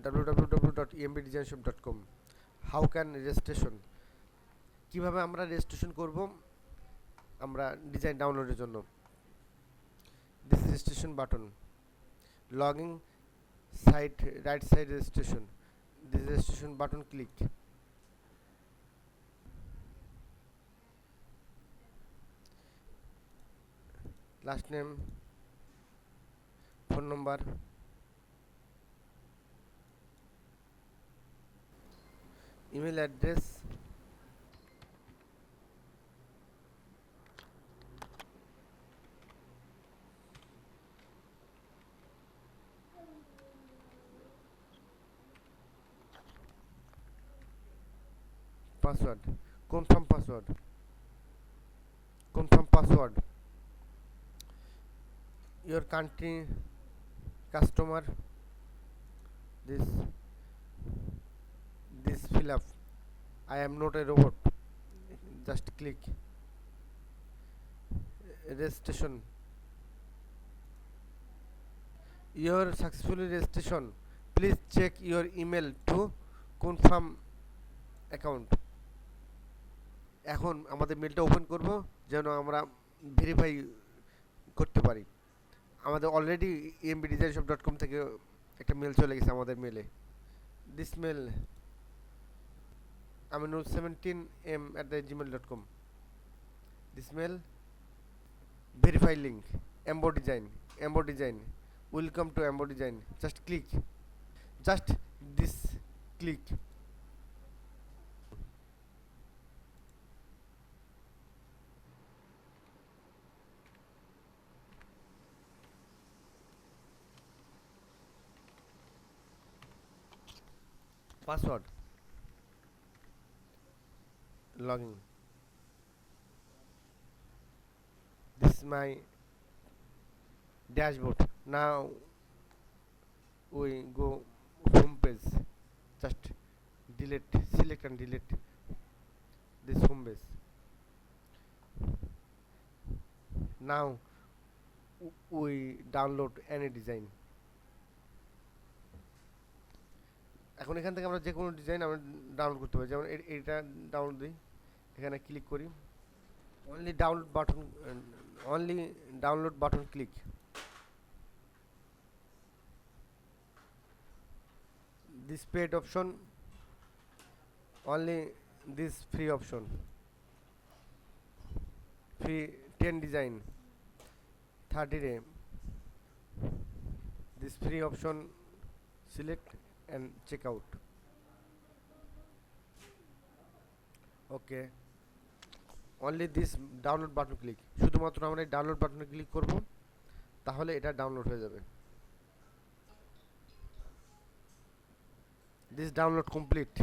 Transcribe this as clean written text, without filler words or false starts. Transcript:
www.embdesignshop.com. How can registration, কিভাবে আমরা registration করব আমরা ডিজাইন ডাউনলোডের জন্য। This registration button, logging side right side registration, this registration button click. Last name, phone number, email address, password, confirm password, your country, customer, this fill up, I am not a robot, just click. Registration, your successfully registration, please check your email to confirm account. এখন আমাদের মেলটা open করব যেন আমরা verify করতে পারি। আমাদের already embdesignshop.com থেকে একটা মেল চলে গেছে আমাদের মেলে। This mail aminur17m@gmail.com. This mail verify link, embroidery, welcome to embroidery, just click, just this click. Password, login. This is my dashboard. Now we go home page, just delete, select and delete this home page. Now we download any design. এখন এখান থেকে আমরা যে কোনো design আমরা download করতে পারি। যেমন এটা ডাউনলোড দিই, এখানে ক্লিক করি, only download button click. This paid option, only this free option, free 10 design 30 day. This free option select and check out. Okay, only this download button click. শুধুমাত্র আমরা এই ডাউনলোড বাটনে ক্লিক করব, তাহলে এটা ডাউনলোড হয়ে যাবে। This download complete.